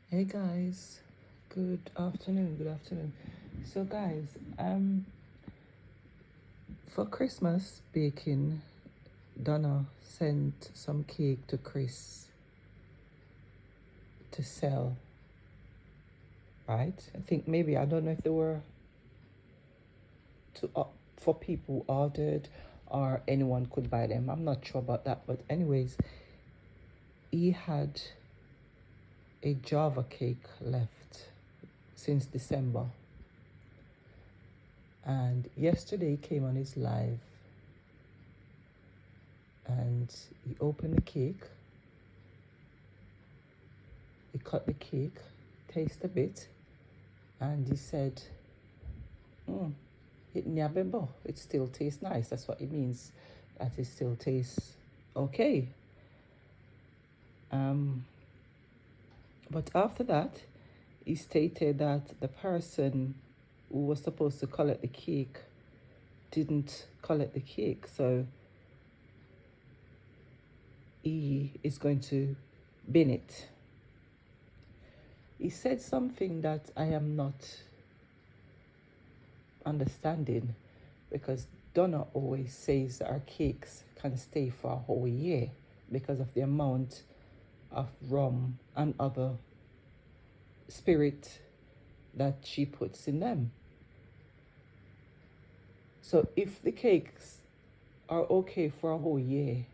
Hey guys, good afternoon, good afternoon. So guys, for Christmas baking, Donna sent some cake to Chris to sell, right? I think maybe, I don't know if they were to for people who ordered or anyone could buy them. I'm not sure about that, but anyways, he had a Java cake left since December. And yesterday he came on his live and he opened the cake. He cut the cake, tasted a bit, and he said, it nyabebo. It still tastes nice. That's what it means, that it still tastes okay. But after that, he stated that the person who was supposed to collect the cake didn't collect the cake. So he is going to bin it. He said something that I am not understanding, because Donna always says that our cakes can stay for a whole year because of the amount of rum and other spirit that she puts in them. So if the cakes are okay for a whole year,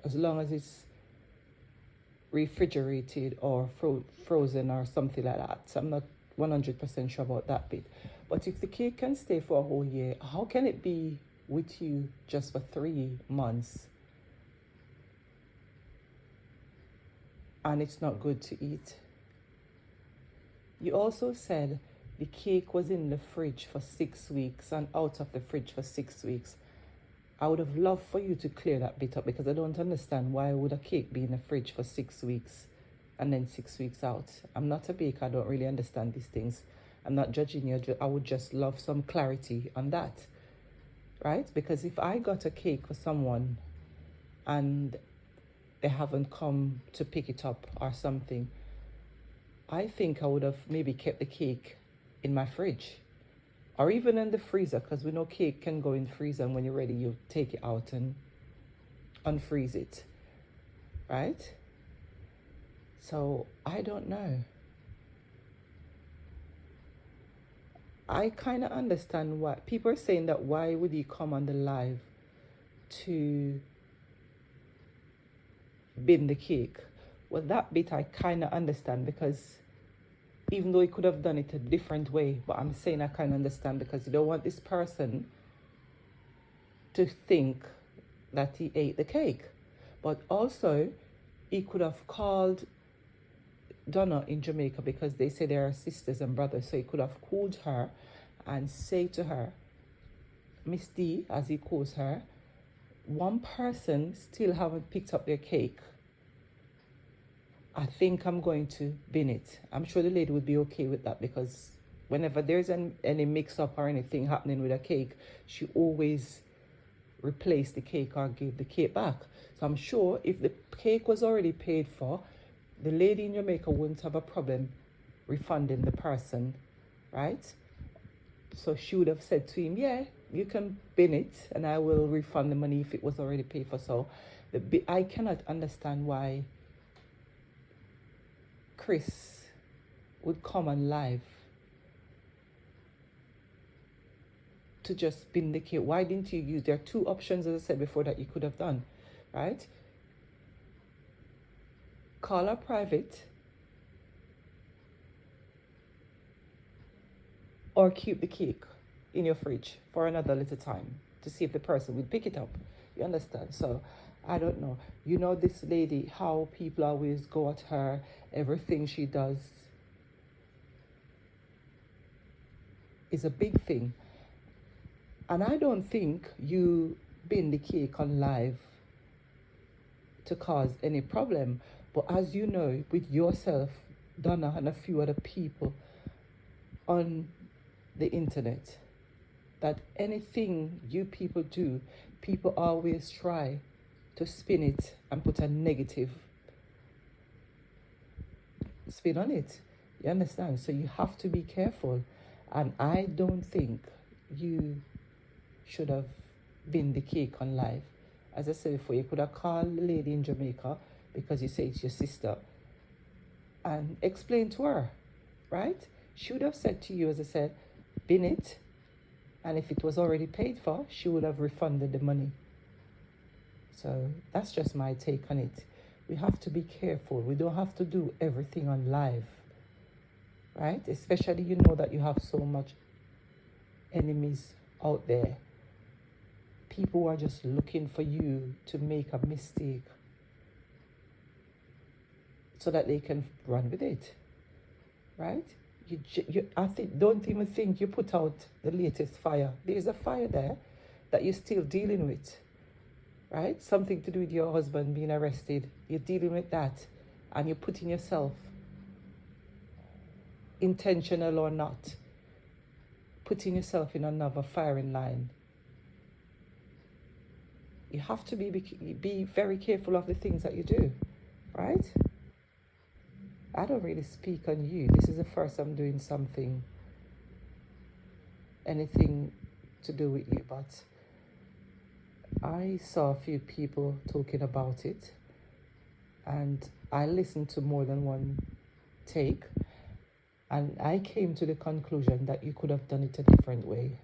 as long as it's refrigerated or frozen or something like that. So I'm not 100% sure about that bit. But if the cake can stay for a whole year, how can it be with you just for 3 months and it's not good to eat? You also said the cake was in the fridge for 6 weeks and out of the fridge for 6 weeks. I would have loved for you to clear that bit up, because I don't understand why would a cake be in the fridge for 6 weeks and then 6 weeks out. I'm not a baker. I don't really understand these things. I'm not judging you. I would just love some clarity on that, right? Because if I got a cake for someone and they haven't come to pick it up or something, I think I would have maybe kept the cake in my fridge or even in the freezer, because we know cake can go in the freezer, and when you're ready, you take it out and unfreeze it, right? So I don't know. I kind of understand why people are saying that. Why would he come on the live to bin the cake? Well, that bit I kind of understand, because even though he could have done it a different way, but I'm saying I kind of understand, because you don't want this person to think that he ate the cake. But also, he could have called Donna in Jamaica, because they say they are sisters and brothers. So he could have called her and say to her, Miss D, as he calls her, one person still haven't picked up their cake. I think I'm going to bin it. I'm sure the lady would be okay with that, because whenever there's any mix-up or anything happening with a cake, she always replace the cake or give the cake back. So I'm sure if the cake was already paid for, the lady in Jamaica wouldn't have a problem refunding the person, right? So she would have said to him, yeah, you can bin it and I will refund the money if it was already paid for. So I cannot understand why Chris would come on live to just bin the cake. Why didn't you use, there are two options, as I said before, that you could have done, right? Call her private, or keep the cake in your fridge for another little time to see if the person will pick it up. You understand? So I don't know. You know, this lady, how people always go at her, everything she does is a big thing. And I don't think you bin the cake on live to cause any problem. But as you know, with yourself, Donna, and a few other people on the internet, that anything you people do, people always try to spin it and put a negative spin on it. You understand? So you have to be careful. And I don't think you should have been the cake on life. As I said before, you could have called the lady in Jamaica because you say it's your sister and explain to her, right? She would have said to you, as I said, bin it. And if it was already paid for, she would have refunded the money. So that's just my take on it. We have to be careful. We don't have to do everything on live, right? Especially you know that you have so much enemies out there. People who are just looking for you to make a mistake so that they can run with it, right? Don't even think you put out the latest fire. There's a fire there that you're still dealing with, right? Something to do with your husband being arrested. You're dealing with that, and you're putting yourself, intentional or not, putting yourself in another firing line. You have to be very careful of the things that you do, right? I don't really speak on you. This is the first I'm doing anything to do with you, but I saw a few people talking about it, and I listened to more than one take, and I came to the conclusion that you could have done it a different way.